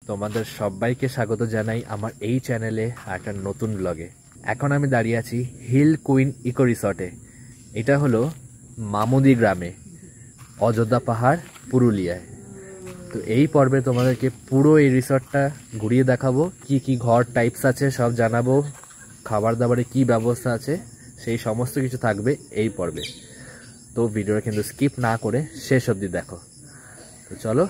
তোমাদের সবাইকে স্বাগত জানাই আমার এই চ্যানেলে একটা নতুন ব্লগে। এখন আমি দাঁড়িয়ে আছি হিল কুইন ইকো রিসর্টে। এটা হলো মামুদি গ্রামে, অযোধ্যা পাহাড়, পুরুলিয়ায়। তো এই পর্বে তোমাদেরকে পুরো এই রিসর্টটা ঘুরিয়ে দেখাবো, কি কি ঘর টাইপস আছে সব জানাবো, খাবার দাবারে কি ব্যবস্থা আছে সেই সমস্ত কিছু থাকবে এই পর্বে। তো ভিডিওটা কিন্তু স্কিপ না করে শেষ অবধি দেখো। তো চলো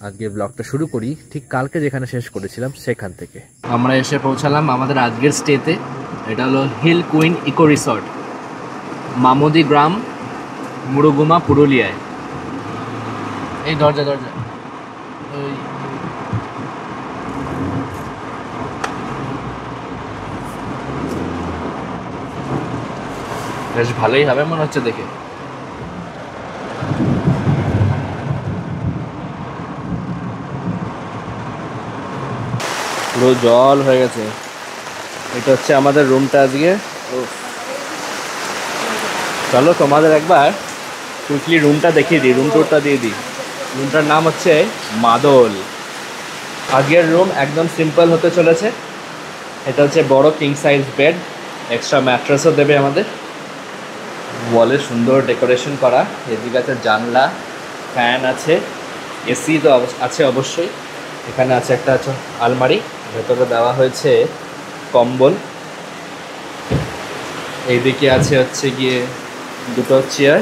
আজকে ব্লগটা শুরু করি ঠিক কালকে যেখানে শেষ করেছিলাম সেখান থেকে। আমরা এসে পৌঁছালাম আমাদের আজকের স্টেতে। এটা হলো হিল কুইন ইকো রিসর্ট, মামুদি গ্রাম, মুরুগুমা, পুরুলিয়ায়। এই দরজা ওই বেশ ভালোই হবে মনে হচ্ছে দেখে। পুরো জল হয়ে গেছে। এটা হচ্ছে আমাদের রুমটা আজকে। চলো তোমাদের একবার কুইকলি রুমটা দেখিয়ে দিই, রুম টুরটা দিয়ে দিই। রুমটার নাম হচ্ছে মাদল। আগের রুম একদম সিম্পল হতে চলেছে। এটা হচ্ছে বড় কিং সাইজ বেড, এক্সট্রা ম্যাট্রেসও দেবে আমাদের। ওয়ালে সুন্দর ডেকোরেশন করা, এদিকে আছে জানলা, ফ্যান আছে, এসি তো আছে অবশ্যই। এখানে আছে একটা আলমারি, ভেতরে দেওয়া হয়েছে কম্বল। এইদিকে আছে হচ্ছে গিয়ে দুটো চেয়ার,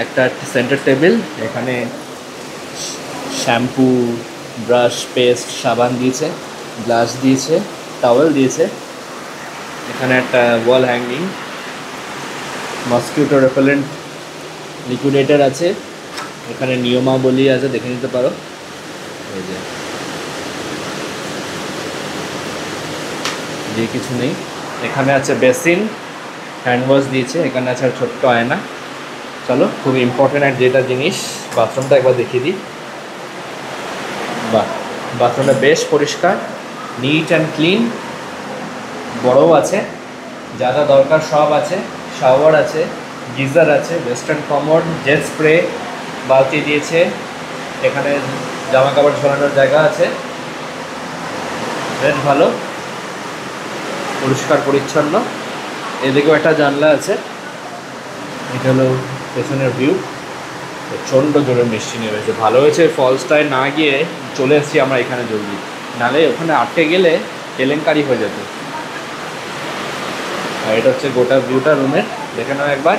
একটা সেন্টার টেবিল। এখানে শ্যাম্পু, ব্রাশ, পেস্ট, সাবান দিয়েছে, গ্লাস দিয়েছে, টাওয়েল দিয়েছে। এখানে একটা ওয়াল হ্যাঙ্গিং, মসকিউটো রেপেলেন্ট লিকুইডেটর আছে। এখানে নিয়মাবলী আছে, দেখে নিতে পারো। এই যে দিয়ে কিছু নেই। এখানে আছে বেসিন, হ্যান্ড ওয়াশ দিয়েছে। এখানে আছে ছোট্ট আয়না। চলো খুব ইম্পর্টেন্ট আর যেটা জিনিস, বাথরুমটা একবার দেখিয়ে দিই। বাহ, বাথরুমটা বেশ পরিষ্কার, নিট অ্যান্ড ক্লিন, বড়ও আছে, যা যা দরকার সব আছে। শাওয়ার আছে, গিজার আছে, ওয়েস্টার্ন কমোড, জেট স্প্রে, বালতি দিয়েছে। এখানে জামা কাপড় ঝোলানোর জায়গা আছে, বেশ ভালো, পরিষ্কার পরিচ্ছন্ন। এদিকেও একটা জানলা আছে। এটা হলো পেছনের ভিউ। প্রচণ্ড জোরে বৃষ্টি নেমেছে, ভালো হয়েছে ফলসটায় না গিয়ে চলে এসেছি আমরা এখানে জলদি, নালে ওখানে আটকে গেলে কেলেঙ্কারি হয়ে যেত। আর এটা হচ্ছে গোটা ভিউটা রুমের, দেখে নাও একবার।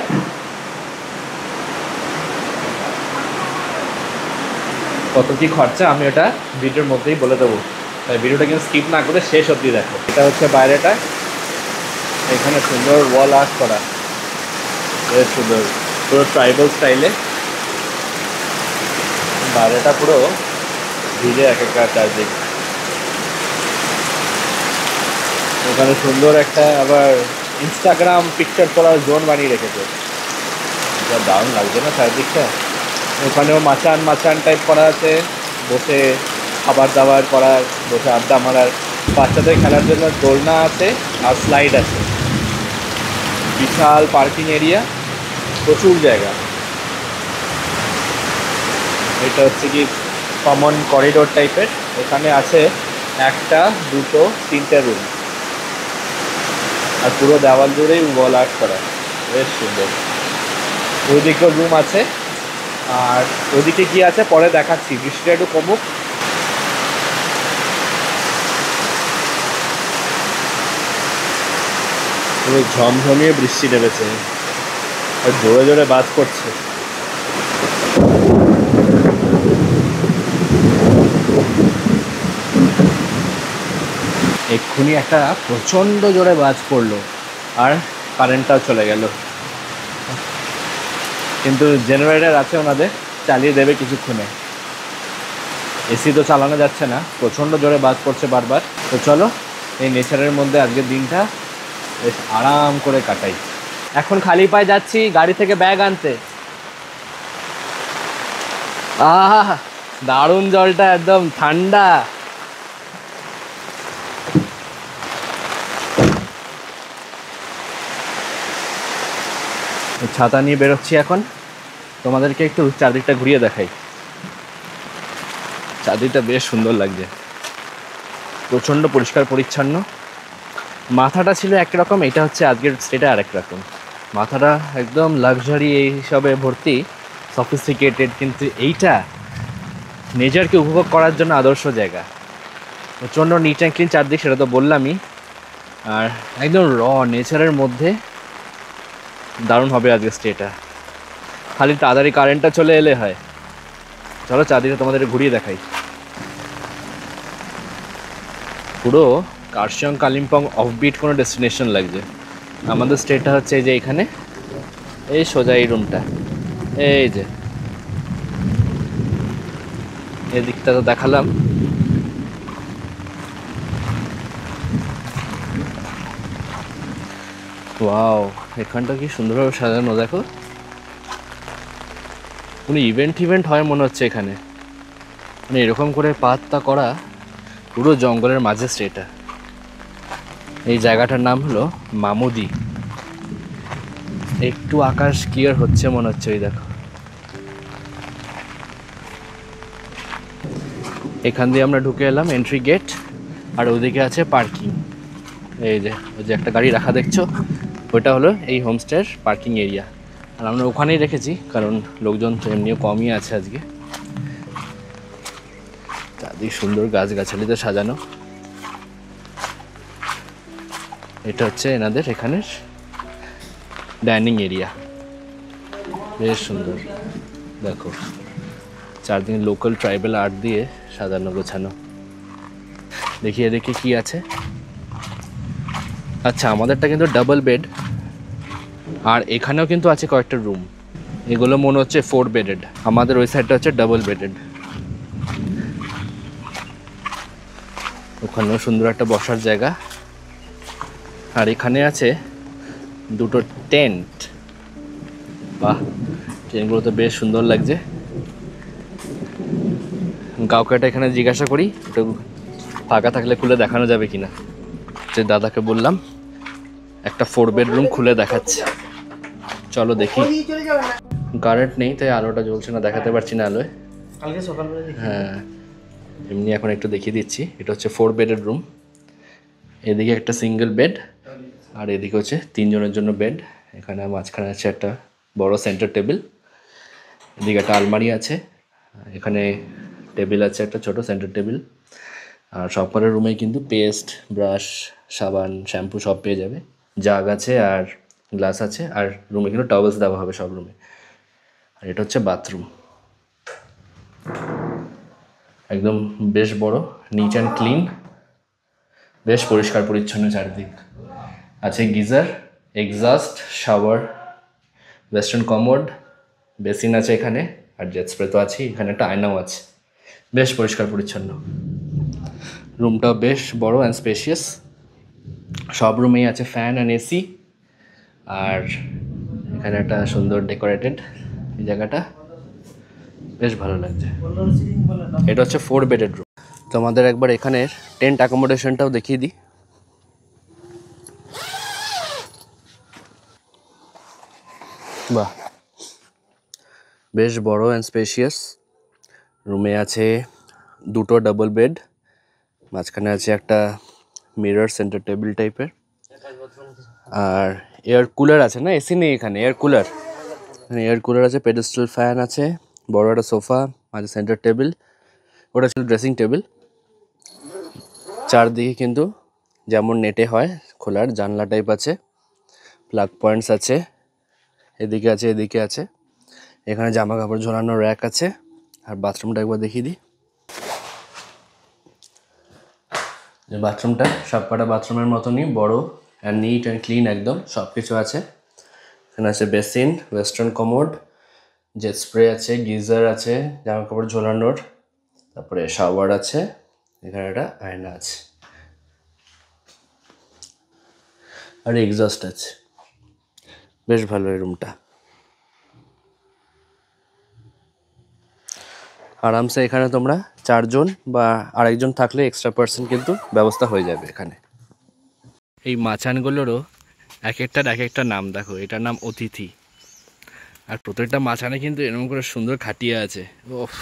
কত কি খরচা আমি ওটা ভিডিওর মধ্যেই বলে দেবো, তাই ভিডিওটা কিন্তু স্কিপ না করে শেষ অবধি দেখো। এটা হচ্ছে বাইরেটা, এখানে সুন্দর ওয়াল আর্ট করা, বেশ সুন্দর, পুরো ট্রাইবাল স্টাইলে। বাইরেটা পুরো ভিজে এক একটা চারদিক। ওখানে সুন্দর একটা আবার ইনস্টাগ্রাম পিকচার তোলার জোন বানিয়ে রেখেছে, যা দারুণ লাগছে না চারদিকটা। ওখানেও মাচান টাইপ করা আছে, বসে খাবার দাবার করার, বসে আড্ডা মারার। বাচ্চাদের খেলার জন্য দোলনা আছে আর স্লাইড আছে। বিশাল পার্কিং এরিয়া, প্রচুর জায়গা। এটা হচ্ছে কি কমন করিডোর টাইপের। এখানে আছে একটা, দুটো, তিনটে রুম, আর পুরো দেওয়াল জুড়েই ওয়াল আর্ট করা, বেশ সুন্দর। ওইদিকেও রুম আছে, আর ওইদিকে কি আছে পরে দেখাচ্ছি, বৃষ্টিটা একটু কমুক। পুরো ঝমঝমিয়ে বৃষ্টি নেমেছে, আর জোরে জোরে বাজ করছে। এক্ষুনি একটা প্রচণ্ড জোরে বাজ পড়লো আর কারেন্টটাও চলে গেল, কিন্তু জেনারেটর আছে ওনাদের, চালিয়ে দেবে কিছুক্ষণে। এসি তো চালানো যাচ্ছে না, প্রচণ্ড জোরে বাজ পড়ছে বারবার। তো চলো এই নেচারের মধ্যে আজকের দিনটা বেশ আরাম করে কাটাই। এখন খালি পায়ে যাচ্ছি গাড়ি থেকে ব্যাগ আনতে। আহা, দারুণ, জলটা একদম ঠান্ডা। ছাতা নিয়ে বেরোচ্ছি এখন, তোমাদেরকে একটু চারদিকটা ঘুরিয়ে দেখাই। চারদিকটা বেশ সুন্দর লাগছে। প্রচণ্ড পরিষ্কার পরিচ্ছন্ন। মাথাটা ছিল একরকম, এটা হচ্ছে আজকের স্টেটা আরেক রকম। মাথাটা একদম লাক্সারি এইসবে ভর্তি, সফিস্টিকেটেড, কিন্তু এইটা নেচারকে উপভোগ করার জন্য আদর্শ জায়গা। প্রচণ্ড নিট অ্যান্ড ক্লিন চারদিক, সেটা তো বললামই। আর একদম র নেচারের মধ্যে দারুণ হবে আজকে স্টেটা। খালি তাড়াতাড়ি কারেন্টটা চলে এলে হয়। চলো চারদিকে তোমাদের ঘুরিয়ে দেখাই। পুরো কার্শিয়ং কালিম্পং অফবিট কোনো ডেস্টিনেশন লাগছে। আমাদের স্টেটা হচ্ছে এই যে এখানে, এই সোজা এই রুমটা, এই যে এদিকটা তো দেখালাম। ওয়াও, এখানটা কি সুন্দরভাবে সাজানো, দেখো। কোনো ইভেন্ট হয় মনে হচ্ছে এখানে, মানে এরকম করে পাতটা করা, পুরো জঙ্গলের মাঝে স্টেটা। এই জায়গাটার নাম হলো মামুদি। একটু আকাশ ক্লিয়ার হচ্ছে মনে হচ্ছে, ওই দেখো। এখান দিয়ে আমরা ঢুকে এলাম, এন্ট্রি গেট। আর ওদিকে আছে পার্কিং। এই যে ওই যে একটা গাড়ি রাখা দেখছো, ওইটা হলো এই হোমস্টের পার্কিং এরিয়া। আর আমরা ওখানেই রেখেছি, কারণ লোকজন তো এমনিও কমই আছে আজকে। চারদিক সুন্দর গাছগাছালিতে সাজানো। এটা হচ্ছে এনাদের এখানের ডাইনিং এরিয়া, বেশ সুন্দর। দেখো চারদিকে লোকাল ট্রাইবাল আর্ট দিয়ে সাজানো গোছানো। দেখি এদিকে কি আছে। আচ্ছা, আমাদেরটা কিন্তু ডাবল বেড, আর এখানেও কিন্তু আছে কয়েকটা রুম। এগুলো মনে হচ্ছে 4 বেডেড। আমাদের ওই সাইডটা হচ্ছে ডাবল বেডেড। ওখানেও সুন্দর একটা বসার জায়গা। আর এখানে আছে দুটো টেন্ট। বাহ, টেন্টগুলো তো বেশ সুন্দর লাগছে। কাউকে এটা এখানে জিজ্ঞাসা করি একটু ফাঁকা থাকলে খুলে দেখানো যাবে কিনা। যে দাদাকে বললাম একটা 4 বেডরুম খুলে দেখাচ্ছে, চলো দেখি। কারেন্ট নেই তাই আলোটা জ্বলছে না, দেখাতে পারছি না আলোয়। কালকে সকালবেলা হ্যাঁ, এমনি এখন একটু দেখিয়ে দিচ্ছি। এটা হচ্ছে 4 বেডের রুম। এদিকে একটা সিঙ্গেল বেড, আর এদিকে হচ্ছে 3 জনের জন্য বেড। এখানে মাঝখানে আছে একটা বড় সেন্টার টেবিল। এদিকে একটা আলমারি আছে, এখানে টেবিল আছে একটা ছোট সেন্টার টেবিল। আর সবকটা রুমে কিন্তু পেস্ট, ব্রাশ, সাবান, শ্যাম্পু সব পেয়ে যাবে। জাগ আছে আর গ্লাস আছে, আর রুমে কিন্তু টাওয়েলস দেওয়া হবে সব রুমে। আর এটা হচ্ছে বাথরুম, একদম বেশ বড়, নিট অ্যান্ড ক্লিন, বেশ পরিষ্কার পরিচ্ছন্ন চারদিক। আছে geyser, exhaust, shower, western commode, basin আছে এখানে, আর জেট স্প্রে তো আছে। এখানে একটা আয়নাও আছে, বেশ পরিষ্কার পরিচ্ছন্ন। রুমটা বেশ বড় অ্যান্ড স্পেশিয়াস। সব রুমেই আছে ফ্যান অ্যান্ড এসি। আর এখানে একটা সুন্দর ডেকোরেটেড এই জায়গাটা, বেশ ভালো লাগছে। এটা হচ্ছে 4 বেডের রুম। তোমাদের একবার এখানের টেন্ট অ্যাকোমোডেশনটাও দেখিয়ে দিই। বাহ, বেশ বড় অ্যান্ড স্পেশিয়াস। রুমে আছে দুটো ডাবল বেড, মাঝখানে আছে একটা মিরর সেন্টার টেবিল টাইপের। আর এয়ার কুলার আছে, না এসি নেই এখানে, এয়ার কুলার। এয়ার কুলার আছে, পেডেস্টাল ফ্যান আছে, বড় একটা সোফা, মাঝে সেন্টার টেবিল, ওটা ছিল ড্রেসিং টেবিল। চারদিকে কিন্তু যেমন নেটে হয় খোলার জানলা টাইপ আছে, প্লাগ পয়েন্টস আছে, এদিকে আছে এদিকে আছে। এখানে জামা কাপড় ঝোলানোর র্যাক আছে। আর বাথরুমটা একবার দেখিয়ে দিই। বাথরুমটা সবকটা বাথরুমের মতনই বড় অ্যান্ড নিট অ্যান্ড ক্লিন, একদম সব কিছু আছে। এখানে আছে basin, western commode, jet spray আছে, গিজার আছে জামা কাপড় ঝোলানোর, তারপরে শাওয়ার আছে, এখানে একটা আয়না আছে, আর এক্সস্ট আছে। বেশ ভালো এই রুমটা। আরামসে এখানে তোমরা 4 জন বা আরেকজন থাকলে এক্সট্রা পার্সন কিন্তু ব্যবস্থা হয়ে যাবে এখানে। এই মাচানগুলোরও এক একটা নাম দেখো। এটার নাম অতিথি। আর প্রত্যেকটা মাচানে কিন্তু এরকম করে সুন্দর খাটিয়া আছে। ওফ,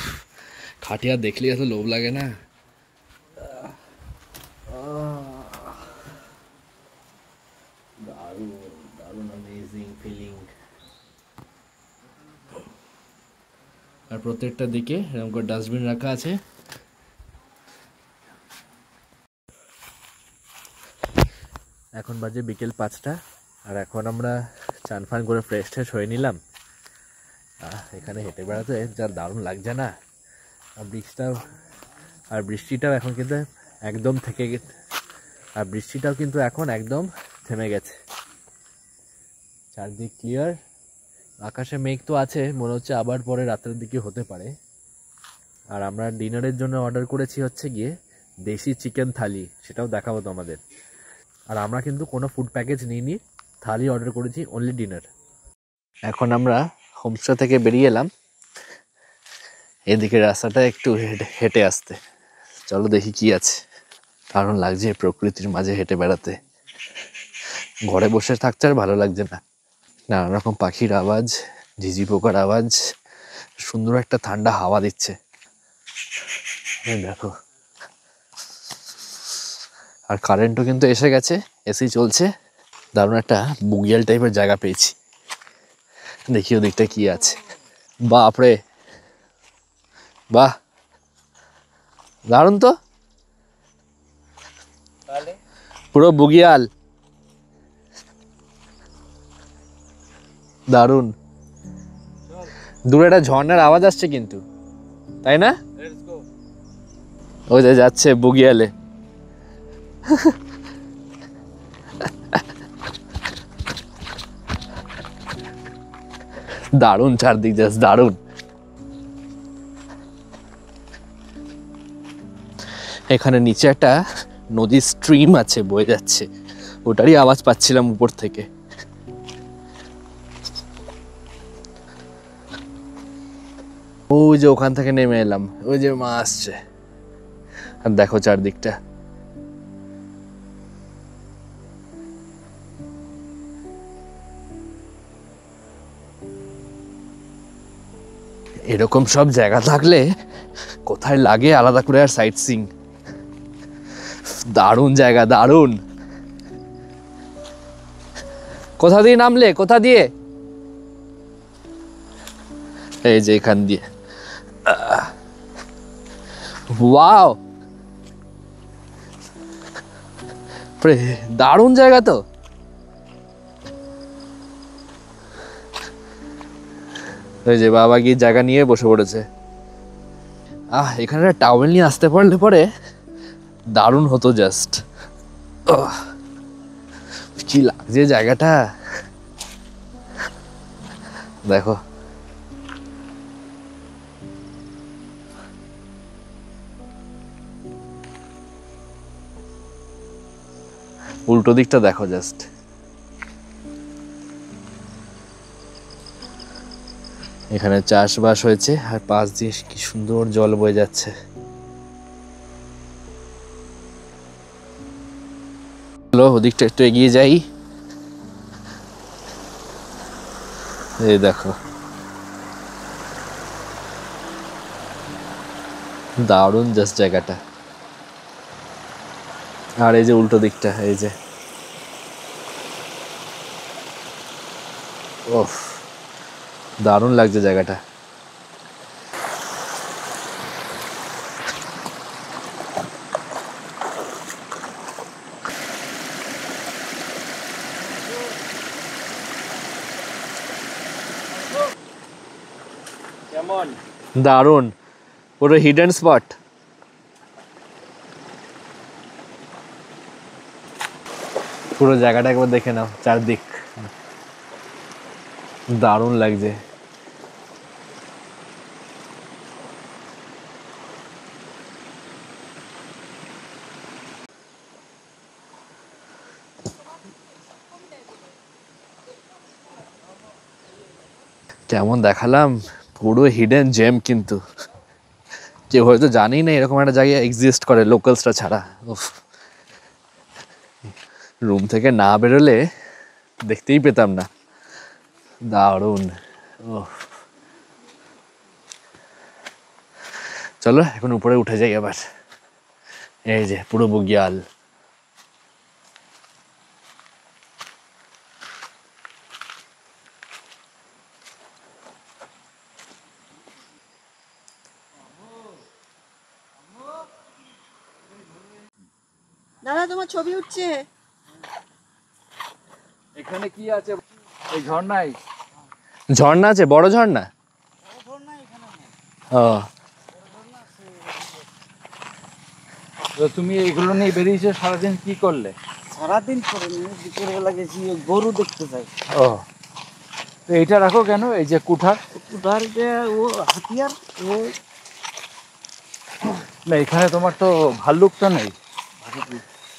খাটিয়া দেখলে এত লোভ লাগে না। আর প্রত্যেকটা দিকে এরকম করে ডাস্টবিন রাখা আছে। এখন বাজে বিকেল 5টা, আর এখন আমরা চান ফান করে ফ্রেশ ট্রেশ হয়ে নিলাম। এখানে হেঁটে বেড়াতে যা দারুণ লাগছে না। আর বৃষ্টিটাও এখন কিন্তু একদম থেমে গেছে। চারদিক ক্লিয়ার, আকাশে মেঘ তো আছে, মনে হচ্ছে আবার পরে রাতের দিকে হতে পারে। আর আমরা ডিনারের জন্য অর্ডার করেছি হচ্ছে গিয়ে দেশি চিকেন থালি, সেটাও দেখাবো তোমাদের। আর আমরা কিন্তু কোনো ফুড প্যাকেজ নিইনি, থালি অর্ডার করেছি, অনলি ডিনার। এখন আমরা হোমস্টে থেকে বেরিয়ে এলাম, এদিকে রাস্তাটা একটু হেঁটে আসতে। চলো দেখি কি আছে। কারণ লাগছে প্রকৃতির মাঝে হেঁটে বেড়াতে, ঘরে বসে থাকতে আর ভালো লাগছে না। নানা রকম পাখির আওয়াজ, ঝিঝি পোকার আওয়াজ, সুন্দর একটা ঠান্ডা হাওয়া দিচ্ছে দেখো। আর কারেন্টও কিন্তু এসে গেছে, এসি চলছে। দারুণ একটা বুগিয়াল টাইপের জায়গা পেয়েছি। দেখি ওদিকটা কি আছে। বাপরে, বাহ, দারুণ তো, পুরো বুগিয়াল, দারুণ। দূরে একটা ঝর্ণার আওয়াজ আসছে কিন্তু, তাই না? ওই যে যাচ্ছে বুগিয়ালে। দারুণ চারদিক, জাস্ট দারুণ। এখানে নিচে একটা নদী স্ট্রিম আছে, বয়ে যাচ্ছে, ওটারই আওয়াজ পাচ্ছিলাম উপর থেকে। ওই যে ওখান থেকে নেমে এলাম, ওই যে মা আসছে। আর দেখো চারদিকটা, এরকম সব জায়গা থাকলে কোথায় লাগে আলাদা করে আর সাইট সিইং। দারুণ জায়গা, দারুণ। কোথা দিয়ে নামলে, কোথা দিয়ে? এই যে এখান দিয়ে। ওয়াও, দারুণ জায়গা তো। ওই যে বাবা গিয়ে জায়গা নিয়ে বসে পড়েছে। এখানে একটা টাওয়েল নিয়ে আসতে পারলে পরে দারুণ হতো। জাস্ট কি লাগছে জায়গাটা, দেখো। উল্টো দিকটা দেখো জাস্ট। এখানে চাষবাস হয়েছে, আর পাশ দিয়ে কি সুন্দর জল বয়ে যাচ্ছে। চলো ওদিকটা একটু এগিয়ে যাই। এই দেখো, দারুণ জাস্ট জায়গাটা। আর এই যে উল্টো দিকটা, এই যে, ওফ, দারুণ লাগছে জায়গাটা। দারুণ, পুরো হিডেন স্পট। পুরো জায়গাটা একবার দেখে নাও, চারদিক দারুণ লাগছে। কেমন দেখালাম, পুরো হিডেন জেম, কিন্তু কেউ হয়তো জানেই না এরকম একটা জায়গা এক্সিস্ট করে লোকালসরা ছাড়া। রুম থেকে না বেরোলে দেখতেই পেতাম না। দারুণ। চলো এখন উপরে উঠে যাই আবার। এই যে পুরো বুগিয়াল। দাদা তোমার ছবি উঠছে। এখানে কি আছে? এই ঝর্ণায় ঝর্ণা আছে, বড় ঝর্ণা। ও, তো তুমি এগুলো নিয়ে বেরিয়েছো, সারাদিন কি করলে? সারাদিন করে বিকেলবেলা গেছি গরু দেখতে যাই। ও, তো এইটা রাখো কেন, এই যে কুঠার? কুঠার যে ও হাতিয়ার ও। না, এখানে তোমার তো ভাল্লুক তো নেই।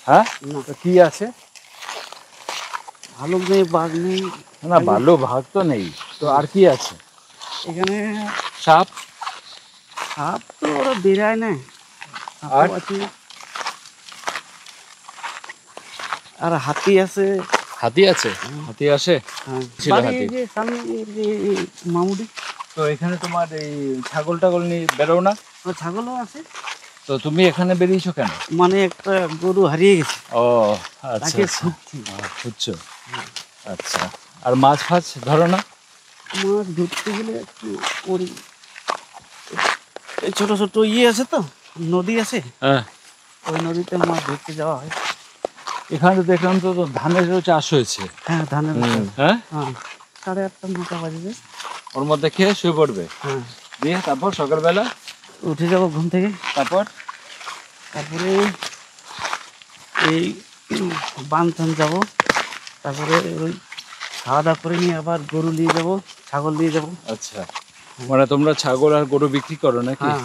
হ্যাঁ, তো কি আছে? ভালুক নেই, বাঘ নেই। না, ভাল্লুক ভাগ তো নেই, তো আর কি আছে? এখানে সাপ? সাপ তো ওরা বেরায় না। আর? আছে আর হাতি আছে। হাতি আছে? হাতি আসে? ছিল হাতি। এই যে সামনে এই যে মামুদি। তো এখানে তোমার এই ছাগল টাগল নিয়ে বেরো না? ছাগলও আছে। তো তুমি এখানে বেরিয়েছো কেন? মানে একটা গরু হারিয়ে গেছে। ও আচ্ছা, তাকে আচ্ছা। খুঁজছি। খুঁজছো? আচ্ছা। আর মাছ ফাছ ধরো না? মাছ ধরতে গেলে একটু ওই এই ছোট ছোট আছে তো, নদী আছে। হ্যাঁ, ওই নদীতে মাছ ধরতে যাওয়া হয়। এখানে তো দেখলাম তো ধানেরও চাষ হয়েছে। হ্যাঁ, ধানের হ্যাঁ, 8:30 9টা বাজে। ওর মধ্যে খেয়ে শুয়ে পড়বে। হ্যাঁ, দিয়ে তারপর সকালবেলা উঠে যাবো ঘুম থেকে। তারপরে এই বানথান যাবো। তারপরে ওই খাওয়া দাওয়া করে নিয়ে আবার গরু নিয়ে যাবো, ছাগল নিয়ে যাবো। আচ্ছা, মানে তোমরা ছাগল আর গরু বিক্রি করো নাকি? হ্যাঁ,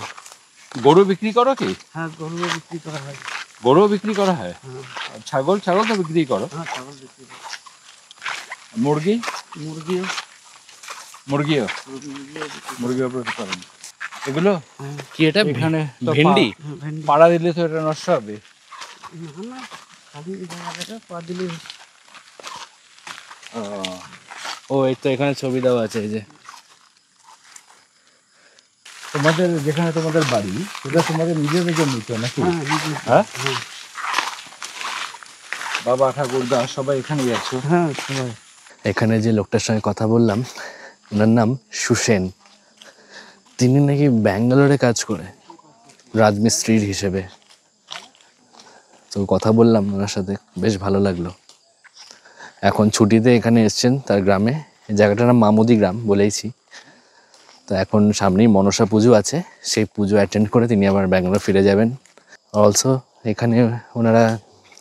গরু বিক্রি করো কি? হ্যাঁ, গরু বিক্রি করা হয়। গরু বিক্রি করা হয়? হ্যাঁ, আর ছাগল ছাগল তো বিক্রি করো? হ্যাঁ, ছাগল বিক্রি করা হয়। মুরগি? মুরগিও মুরগিও বিক্রি মুরগিও বিক্রি করেন? এগুলো হ্যাঁ, কি? এটা এখানে ভেন্ডি। পাড়া দিলে তো এটা নষ্ট হবে। না, খালি জায়গাটা পা দিলে। ও, এই তো এখানে ছবি দেওয়া আছে। এই যে তোমাদের যেখানে তোমাদের বাড়ি, সেটা তোমাদের নিজেদের জন্য তো নাকি? হ্যাঁ, বাবা ঠাকুরদা সবাই এখানেই আছো? হ্যাঁ, সবাই। এখানে যে লোকটার সঙ্গে কথা বললাম, ওনার নাম সুসেন। তিনি নাকি ব্যাঙ্গালোরে কাজ করে রাজমিস্ত্রির হিসেবে। তো কথা বললাম ওনার সাথে, বেশ ভালো লাগলো। এখন ছুটিতে এখানে এসছেন তার গ্রামে। এই জায়গাটার নাম মামুদি গ্রাম বলেইছি। তো এখন সামনেই মনসা পুজো আছে, সেই পুজো অ্যাটেন্ড করে তিনি আবার ব্যাঙ্গালোর ফিরে যাবেন। অলসো এখানে ওনারা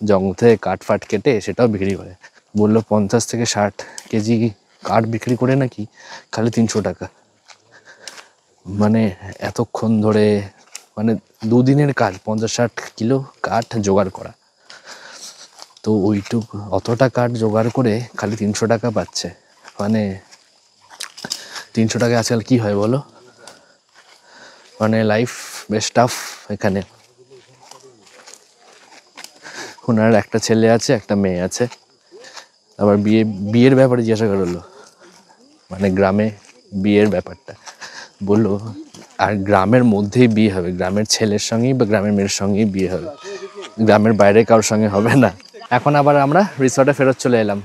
জঙ্গল থেকে কাঠ ফাট কেটে সেটাও বিক্রি করে। বললো 50 থেকে 60 কেজি কাঠ বিক্রি করে নাকি খালি 300 টাকা। মানে এতক্ষণ ধরে, মানে দুদিনের কাজ 50-60 কিলো কাঠ জোগাড় করা। তো ওইটুক অতটা কাঠ জোগাড় করে খালি 300 টাকা পাচ্ছে। মানে 300 টাকা আজকাল কি হয় বলো? মানে লাইফ বেশ টাফ এখানে। ওনার একটা ছেলে আছে, একটা মেয়ে আছে। আবার বিয়ের ব্যাপারে জিজ্ঞাসা করলো, মানে গ্রামে বিয়ের ব্যাপারটা বললো। আর গ্রামের মধ্যেই বিয়ে হবে, গ্রামের ছেলের সঙ্গেই বা গ্রামের মেয়ের সঙ্গেই বিয়ে হবে, গ্রামের বাইরে কারোর সঙ্গে হবে না। এখন আবার আমরা রিসর্টে ফেরত চলে এলাম।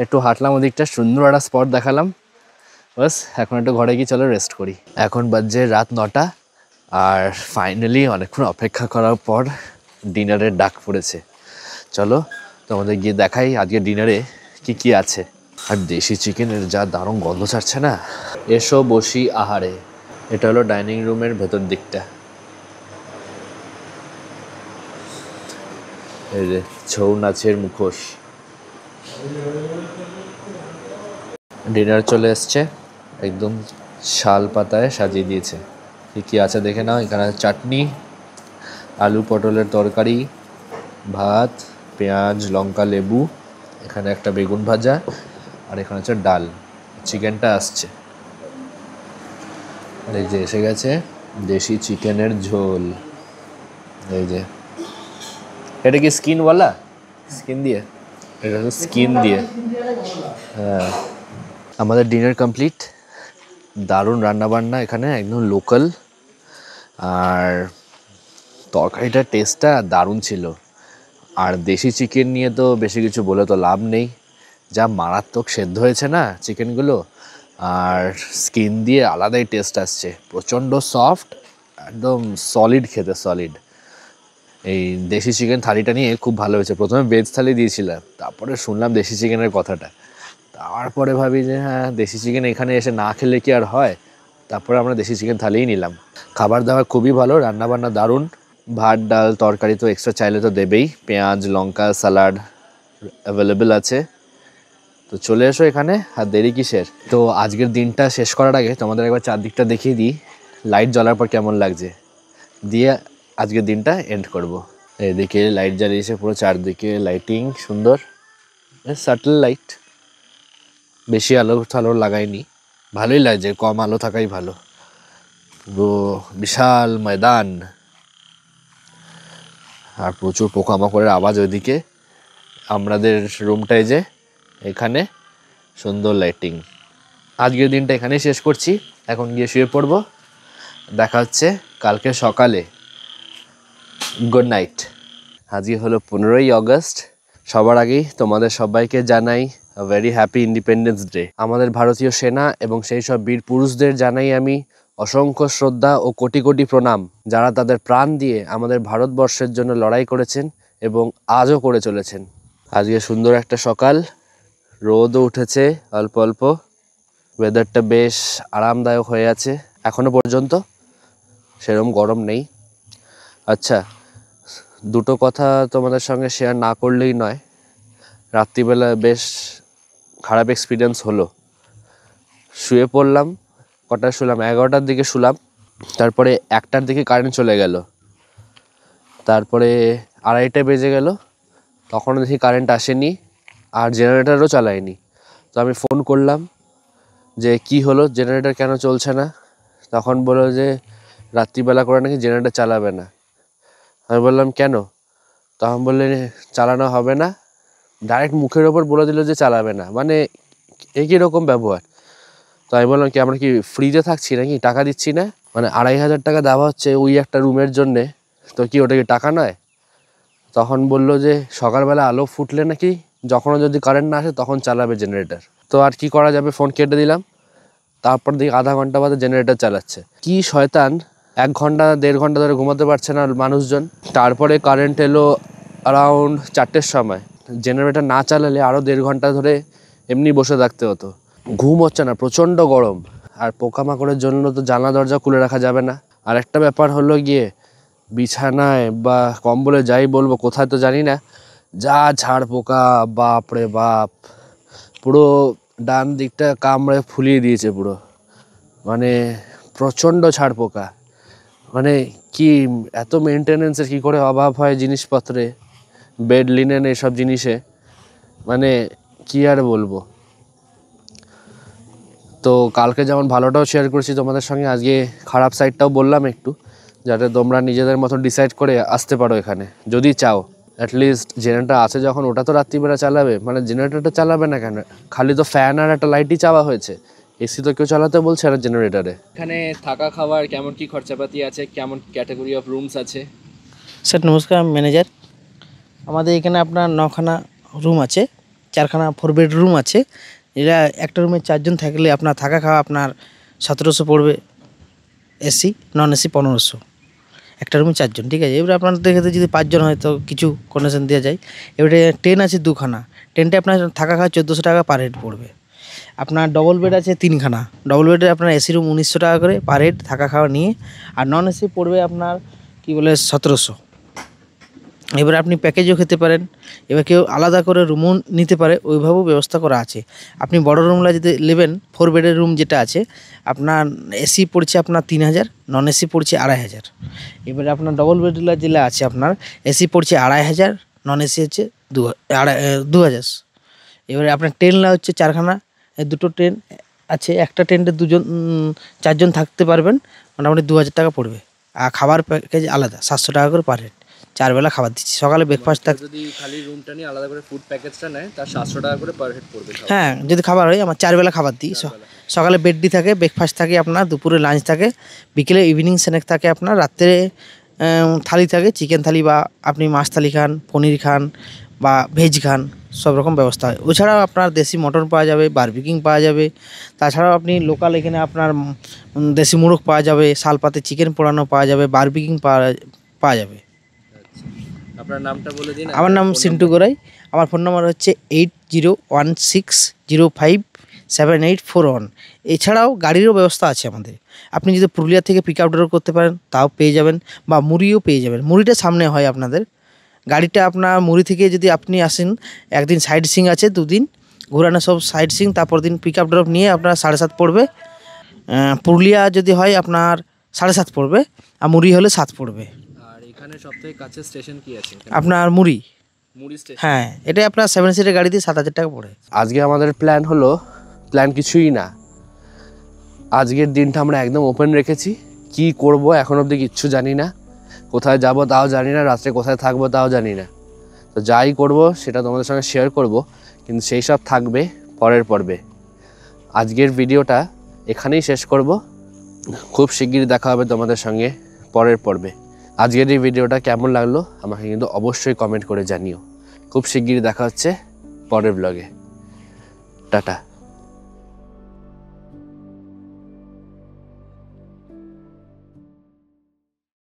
একটু হাঁটলাম ওদিকটা, সুন্দর একটা স্পট দেখালাম। বাস এখন একটু ঘরে গিয়ে চলো রেস্ট করি। এখন বাজে রাত 9টা। আর ফাইনালি অনেকক্ষণ অপেক্ষা করার পর ডিনারের ডাক পড়েছে। চলো তোমাদের গিয়ে দেখাই আজকে ডিনারে কি কি আছে। আর দেশি চিকেনের যা দারুণ গন্ধ ছাড়ছে না। এসো বসি আহারে। এটা হলো ডাইনিং রুমের ভেতর দিকটা। এই যে ছৌ নাচের মুখোশ। ডিনার চলে এসছে, একদম শাল পাতায় সাজিয়ে দিয়েছে। কি আছে দেখে নাও। এখানে চাটনি, আলু পটলের তরকারি, ভাত, পেঁয়াজ লঙ্কা লেবু, এখানে একটা বেগুন ভাজা, আর এখানে হচ্ছে ডাল। চিকেনটা আসছে। আর এই যে এসে গেছে দেশি চিকেনের ঝোল। এই যে এটা কি স্কিনওয়ালা? স্কিন দিয়ে? এটা হচ্ছে স্কিন দিয়ে। হ্যাঁ, আমাদের ডিনার কমপ্লিট। দারুণ রান্নাবান্না এখানে, একদম লোকাল। আর তরকারিটার টেস্টটা দারুণ ছিল। আর দেশি চিকেন নিয়ে তো বেশি কিছু বলে তো লাভ নেই, যা মারাত্মক সেদ্ধ হয়েছে না চিকেনগুলো। আর স্কিন দিয়ে আলাদাই টেস্ট আসছে, প্রচণ্ড সফট, একদম সলিড খেতে, সলিড। এই দেশি চিকেন থালিটা নিয়ে খুব ভালো হয়েছে। প্রথমে ভেজ থালি দিয়েছিলাম, তারপরে শুনলাম দেশি চিকেনের কথাটা, তারপরে ভাবি যে হ্যাঁ দেশি চিকেন এখানে এসে না খেলে কি আর হয়, তারপরে আমরা দেশি চিকেন থালিই নিলাম। খাবার দাবার খুবই ভালো, রান্নাবান্না দারুণ, ভাত ডাল তরকারি তো এক্সট্রা চাইলে তো দেবেই, পেঁয়াজ লঙ্কা স্যালাড অ্যাভেলেবেল আছে। তো চলে এসো এখানে, আর দেরি কিসের। তো আজকের দিনটা শেষ করার আগে তোমাদের একবার চারদিকটা দেখিয়ে দিই, লাইট জ্বলার পর কেমন লাগছে, দিয়ে আজকের দিনটা এন্ড করব। এদিকে লাইট জ্বালিয়েছে পুরো চারদিকে, লাইটিং সুন্দর, সাটল লাইট, বেশি আলো ঠালো লাগায়নি, ভালোই লাগছে, কম আলো থাকাই ভালো। পুরো বিশাল ময়দান আর প্রচুর পোকামাকড়ের আওয়াজ ওইদিকে। আমাদের রুমটায় যে এখানে সুন্দর লাইটিং। আজকের দিনটা এখানেই শেষ করছি, এখন গিয়ে শুয়ে পড়বো, দেখা হচ্ছে কালকে সকালে। Good night. আজকে হলো 15ই অগস্ট। সবার আগেই তোমাদের সবাইকে জানাই ভেরি হ্যাপি ইন্ডিপেন্ডেন্স ডে। আমাদের ভারতীয় সেনা এবং সেই সব বীর পুরুষদের জানাই আমি অসংখ্য শ্রদ্ধা ও কোটি কোটি প্রণাম, যারা তাদের প্রাণ দিয়ে আমাদের ভারতবর্ষের জন্য লড়াই করেছেন এবং আজও করে চলেছেন। আজকে সুন্দর একটা সকাল, রোদও উঠেছে অল্প অল্প, ওয়েদারটা বেশ আরামদায়ক হয়ে আছে, এখনো পর্যন্ত সেরকম গরম নেই। আচ্ছা, দুটো কথা তোমাদের সঙ্গে শেয়ার না করলেই নয়। রাত্রিবেলা বেশ খারাপ এক্সপিরিয়েন্স হলো। শুয়ে পড়লাম, কটায় শুলাম, 11টার দিকে শুলাম, তারপরে 1টার দিকে কারেন্ট চলে গেল, তারপরে 2:30 বেজে গেল, তখনও দেখি কারেন্ট আসেনি, আর জেনারেটারও চালায়নি। তো আমি ফোন করলাম যে কি হলো, জেনারেটর কেন চলছে না। তখন বললো যে রাত্রিবেলা করে নাকি জেনারেটর চালাবে না। আমি বললাম কেন, তখন বললে চালানো হবে না, ডাইরেক্ট মুখের ওপর বলে দিল যে চালাবে না, মানে একই রকম ব্যবহার। তো আমি বললাম কি আমরা কি ফ্রিতে থাকছি নাকি, টাকা দিচ্ছি না, মানে 2500 টাকা দেওয়া হচ্ছে ওই একটা রুমের জন্যে, তো কি ওটা কি টাকা নয়। তখন বললো যে সকালবেলা আলো ফুটলে নাকি যখনও যদি কারেন্ট না আসে তখন চালাবে জেনারেটর। তো আর কি করা যাবে, ফোন কেটে দিলাম। তারপর দেখি আধা ঘন্টা বাদে জেনারেটর চালাচ্ছে। কি শয়তান, 1 ঘন্টা 1.5 ঘন্টা ধরে ঘুমাতে পারছে না মানুষজন। তারপরে কারেন্ট এলো অ্যারাউন্ড 4টের সময়। জেনারেটর না চালালে আরও 1.5 ঘন্টা ধরে এমনি বসে থাকতে হতো। ঘুম হচ্ছে না, প্রচণ্ড গরম, আর পোকামাকড়ের জন্য তো জানলা দরজা খুলে রাখা যাবে না। আর একটা ব্যাপার হলো গিয়ে বিছানায় বা কম্বলে যাই বলবো, কোথায় তো জানি না, যা ঝাড় পোকা, বাপ রে বাপ, পুরো ডান দিকটা কামড়ে ফুলিয়ে দিয়েছে পুরো, মানে প্রচণ্ড ছাড় পোকা। মানে কি এত মেনটেনেন্সের কী করে অভাব হয় জিনিসপত্রে, বেড লিনেন এসব জিনিসে, মানে কি আর বলবো। তো কালকে যেমন ভালোটাও শেয়ার করেছি তোমাদের সঙ্গে, আজকে খারাপ সাইডটাও বললাম একটু, যাতে তোমরা নিজেদের মতো ডিসাইড করে আসতে পারো এখানে যদি চাও। অ্যাটলিস্ট জেনারেটর আছে যখন, ওটা তো রাত্রিবেলা চালাবে, মানে জেনারেটরটা চালাবে না কেন, খালি তো ফ্যান আর একটা লাইটই চাওয়া হয়েছে, এসি তো কেউ চালাতে বলছে না জেনারেটরে। এখানে থাকা খাওয়ার কেমন কি খরচাপাতি আছে, কেমন ক্যাটাগরি অফ রুমস আছে? স্যার নমস্কার, আমি ম্যানেজার। আমাদের এখানে আপনার 9খানা রুম আছে, 4খানা 4 বেড রুম আছে। এরা একটা রুমে 4 জন থাকলে আপনার থাকা খাওয়া আপনার 1700 পড়বে, এসি নন এসি 1500, একটা রুমে 4 জন, ঠিক আছে। এবারে আপনাদের ক্ষেত্রে যদি 5 জন হয় তো কিছু কন্ডিশন দেওয়া যায়। এবারে ট্রেন আছে 2খানা, ট্রেনটা আপনার থাকা খাওয়া 1400 টাকা পার হেড পড়বে। আপনার ডবল বেড আছে 3খানা, ডবল বেডে আপনার এসি রুম 1900 টাকা করে পার হেড থাকা খাওয়া নিয়ে, আর নন এসি পড়বে আপনার কি বলে 1700। এবার আপনি প্যাকেজও খেতে পারেন, এবার কেউ আলাদা করে রুমও নিতে পারে, ওইভাবেও ব্যবস্থা করা আছে। আপনি বড় রুমলা যদি নেবেন, 4 বেডের রুম যেটা আছে আপনার এসি পড়ছে আপনার 3000, নন এসি পড়ছে 2500। এবারে আপনার ডবল বেডলা যেটা আছে আপনার এসি পড়ছে 2500, নন এসি হচ্ছে 2000। এবারে আপনার ট্রেনলা হচ্ছে 4খানা, দুটো ট্রেন আছে, একটা ট্রেনে 4 জন থাকতে পারবেন, মোটামুটি 2000 টাকা পড়বে। আর খাবার প্যাকেজ আলাদা 700 টাকা করে পার হেড, 4 বেলা খাবার দিচ্ছি। সকালে ব্রেকফাস্ট থাকে, যদি খালি রুমটা নিয়ে আলাদা করে ফুড প্যাকেজটা নেয় তার 700 টাকা করে পার হেড পড়বে। হ্যাঁ, যদি খাবার হয় আমার 4 বেলা খাবার দিই। সকালে বেডডি থাকে, ব্রেকফাস্ট থাকে আপনার, দুপুরে লাঞ্চ থাকে, বিকেলে ইভিনিং স্ন্যাক থাকে আপনার, রাত্রে থালি থাকে, চিকেন থালি বা আপনি মাছ থালি খান, পনির খান বা ভেজ খান, সব রকম ব্যবস্থা হয়। ওছাড়াও আপনার দেশি মটন পাওয়া যাবে, বারবিকিং পাওয়া যাবে, তাছাড়াও আপনি লোকাল এখানে আপনার দেশি মুরগ পাওয়া যাবে, শালপাতে চিকেন পোড়ানো পাওয়া যাবে, বারবিকিং পাওয়া যাবে। আপনার নামটা বলে দিন। আমার নাম সিন্টু গোরাই, আমার ফোন নাম্বার হচ্ছে 8016057841। এছাড়াও গাড়িরও ব্যবস্থা আছে আমাদের। আপনি যদি পুরুলিয়া থেকে পিক আপ ড্রপ করতে পারেন তাও পেয়ে যাবেন, বা মুড়িও পেয়ে যাবেন। মুড়িটা সামনে হয় আপনাদের, গাড়িটা আপনার মুড়ি থেকে যদি আপনি আসেন, একদিন সাইড সিং আছে, দুদিন ঘোরানো সব সাইড সিং, তারপর দিন পিক আপ ড্রপ নিয়ে আপনার 7.5 পড়বে। পুরুলিয়া যদি হয় আপনার 7.5 পড়বে, আর মুড়ি হলে 7 পড়বে। আর এখানে সবথেকে কাছে স্টেশন কি আছে? আপনার মুড়ি, মুড়ি স্টেশন। হ্যাঁ, এটা আপনার 7 সিটের গাড়ি দিয়ে 7,000 টাকা পড়ে। আজকে আমাদের প্ল্যান হলো, প্ল্যান কিছুই না, আজকের দিনটা আমরা একদম ওপেন রেখেছি। কি করব এখন অবধি কিচ্ছু জানি না, কোথায় যাব তাও জানি না, রাত্রে কোথায় থাকবো তাও জানি না। তো যাই করব সেটা তোমাদের সঙ্গে শেয়ার করব, কিন্তু সেই সব থাকবে পরের পর্বে। আজকের ভিডিওটা এখানেই শেষ করব, খুব শিগগিরই দেখা হবে তোমাদের সঙ্গে পরের পর্বে। আজকের এই ভিডিওটা কেমন লাগলো আমাকে কিন্তু অবশ্যই কমেন্ট করে জানিও। খুব শিগগিরই দেখা হচ্ছে পরের ব্লগে। টাটা।